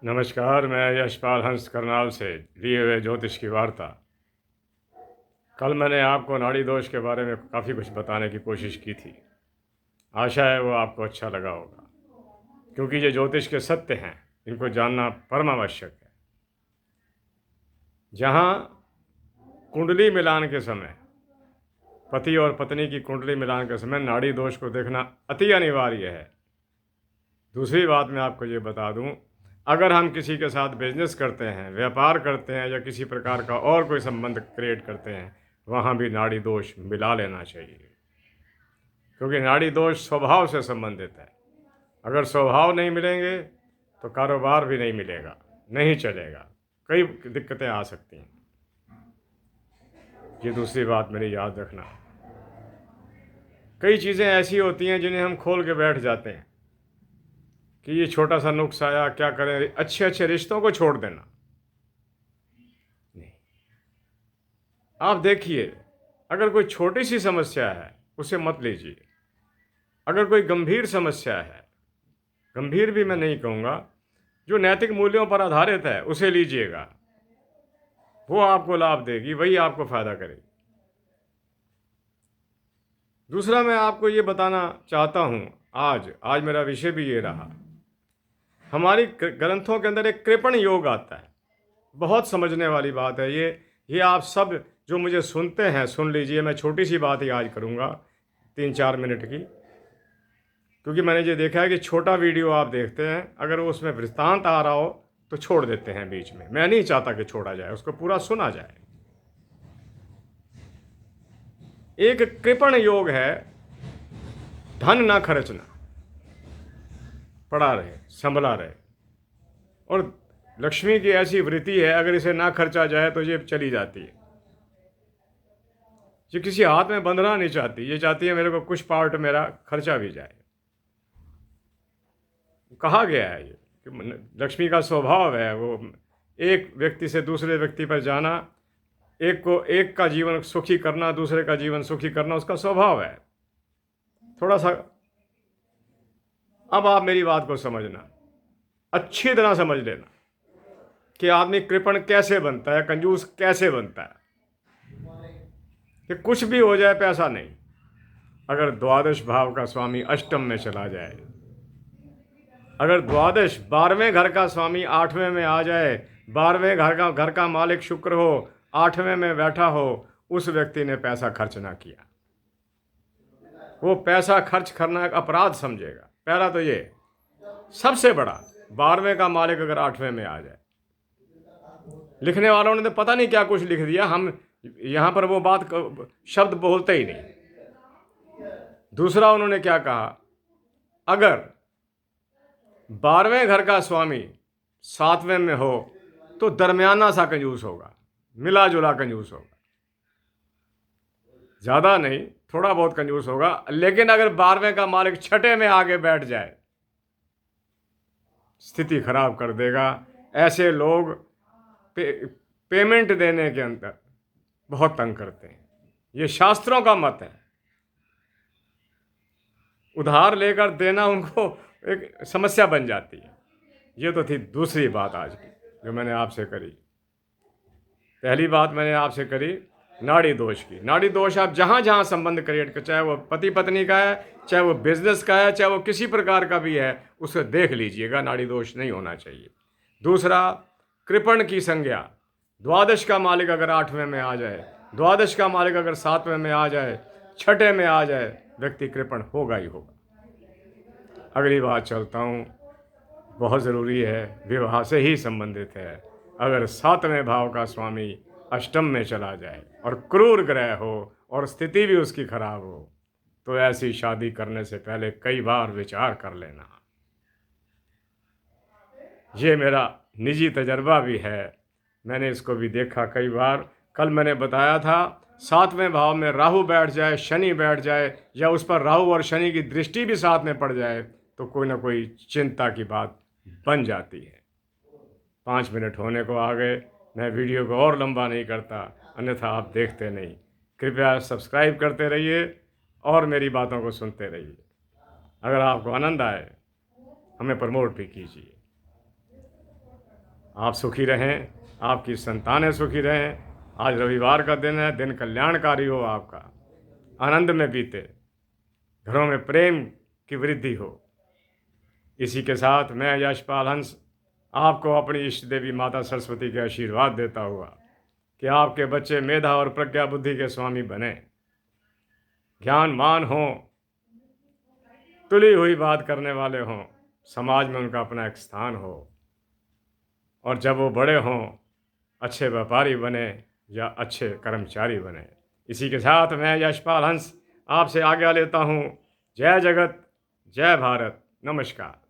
नमस्कार, मैं यशपाल हंस करनाल से लिए हुए ज्योतिष की वार्ता। कल मैंने आपको नाड़ी दोष के बारे में काफ़ी कुछ बताने की कोशिश की थी। आशा है वो आपको अच्छा लगा होगा, क्योंकि ये ज्योतिष के सत्य हैं, इनको जानना परम आवश्यक है। जहाँ कुंडली मिलान के समय, पति और पत्नी की कुंडली मिलान के समय नाड़ी दोष को देखना अति अनिवार्य है। दूसरी बात मैं आपको ये बता दूं, अगर हम किसी के साथ बिजनेस करते हैं, व्यापार करते हैं या किसी प्रकार का और कोई संबंध क्रिएट करते हैं, वहाँ भी नाड़ी दोष मिला लेना चाहिए, क्योंकि नाड़ी दोष स्वभाव से संबंधित है। अगर स्वभाव नहीं मिलेंगे तो कारोबार भी नहीं मिलेगा, नहीं चलेगा, कई दिक्कतें आ सकती हैं। ये दूसरी बात मेरी याद रखना। कई चीज़ें ऐसी होती हैं जिन्हें हम खोल के बैठ जाते हैं कि ये छोटा सा नुक्स आया, क्या करें। अच्छे अच्छे रिश्तों को छोड़ देना नहीं। आप देखिए, अगर कोई छोटी सी समस्या है उसे मत लीजिए। अगर कोई गंभीर समस्या है, गंभीर भी मैं नहीं कहूँगा, जो नैतिक मूल्यों पर आधारित है, उसे लीजिएगा। वो आपको लाभ देगी, वही आपको फायदा करेगी। दूसरा मैं आपको ये बताना चाहता हूँ, आज मेरा विषय भी ये रहा। हमारी ग्रंथों के अंदर एक कृपण योग आता है। बहुत समझने वाली बात है ये आप सब जो मुझे सुनते हैं सुन लीजिए। मैं छोटी सी बात ही आज करूँगा, 3-4 मिनट की, क्योंकि मैंने ये देखा है कि छोटा वीडियो आप देखते हैं, अगर उसमें वृत्तांत आ रहा हो तो छोड़ देते हैं बीच में। मैं नहीं चाहता कि छोड़ा जाए, उसको पूरा सुना जाए। एक कृपण योग है, धन ना खर्चना, पड़ा रहे, संभला रहे। और लक्ष्मी की ऐसी वृत्ति है, अगर इसे ना खर्चा जाए तो ये चली जाती है। ये किसी हाथ में बंधना नहीं चाहती, ये चाहती है मेरे को कुछ पार्ट मेरा खर्चा भी जाए। कहा गया है ये कि लक्ष्मी का स्वभाव है वो एक व्यक्ति से दूसरे व्यक्ति पर जाना, एक का जीवन सुखी करना, दूसरे का जीवन सुखी करना उसका स्वभाव है। थोड़ा सा अब आप मेरी बात को समझना, अच्छी तरह समझ लेना कि आदमी कृपण कैसे बनता है, कंजूस कैसे बनता है। कि कुछ भी हो जाए, पैसा नहीं। अगर द्वादश भाव का स्वामी अष्टम में चला जाए, अगर द्वादश 12वें घर का स्वामी 8वें में आ जाए, 12वें घर का मालिक शुक्र हो 8वें में बैठा हो, उस व्यक्ति ने पैसा खर्च ना किया। वो पैसा खर्च करना एक अपराध समझेगा। पहला तो ये सबसे बड़ा, 12वें का मालिक अगर 8वें में आ जाए। लिखने वालों ने तो पता नहीं क्या कुछ लिख दिया, हम यहाँ पर वो बात शब्द बोलते ही नहीं। दूसरा उन्होंने क्या कहा, अगर 12वें घर का स्वामी 7वें में हो तो दरमियाना सा कंजूस होगा, मिला जुला कंजूस होगा, ज़्यादा नहीं, थोड़ा बहुत कंजूस होगा। लेकिन अगर 12वें का मालिक 6ठे में आगे बैठ जाए, स्थिति खराब कर देगा। ऐसे लोग पेमेंट देने के अंदर बहुत तंग करते हैं। ये शास्त्रों का मत है। उधार लेकर देना उनको एक समस्या बन जाती है। ये तो थी दूसरी बात आज की जो मैंने आपसे करी। पहली बात मैंने आपसे करी नाड़ी दोष की। नाड़ी दोष आप जहाँ जहाँ संबंध क्रिएट कर, चाहे वो पति पत्नी का है, चाहे वो बिजनेस का है, चाहे वो किसी प्रकार का भी है, उसे देख लीजिएगा, नाड़ी दोष नहीं होना चाहिए। दूसरा, कृपण की संज्ञा। द्वादश का मालिक अगर 8वें में आ जाए, द्वादश का मालिक अगर 7वें में आ जाए, 6ठे में आ जाए, व्यक्ति कृपण होगा ही होगा। अगली बात चलता हूँ, बहुत ज़रूरी है, विवाह से ही संबंधित है। अगर 7वें भाव का स्वामी अष्टम में चला जाए और क्रूर ग्रह हो और स्थिति भी उसकी खराब हो, तो ऐसी शादी करने से पहले कई बार विचार कर लेना। ये मेरा निजी तजर्बा भी है, मैंने इसको भी देखा कई बार। कल मैंने बताया था, 7वें भाव में राहु बैठ जाए, शनि बैठ जाए, या उस पर राहु और शनि की दृष्टि भी साथ में पड़ जाए, तो कोई ना कोई चिंता की बात बन जाती है। 5 मिनट होने को आ गए, मैं वीडियो को और लंबा नहीं करता, अन्यथा आप देखते नहीं। कृपया सब्सक्राइब करते रहिए और मेरी बातों को सुनते रहिए। अगर आपको आनंद आए, हमें प्रमोट भी कीजिए। आप सुखी रहें, आपकी संतानें सुखी रहें। आज रविवार का दिन है, दिन कल्याणकारी हो आपका, आनंद में बीते, घरों में प्रेम की वृद्धि हो। इसी के साथ मैं यशपाल हंस आपको अपनी इष्ट देवी माता सरस्वती के आशीर्वाद देता हुआ कि आपके बच्चे मेधा और प्रज्ञा बुद्धि के स्वामी बने, ज्ञानवान हों, तुली हुई बात करने वाले हों, समाज में उनका अपना एक स्थान हो, और जब वो बड़े हों अच्छे व्यापारी बने या अच्छे कर्मचारी बने। इसी के साथ मैं यशपाल हंस आपसे आज्ञा लेता हूँ। जय जगत, जय भारत, नमस्कार।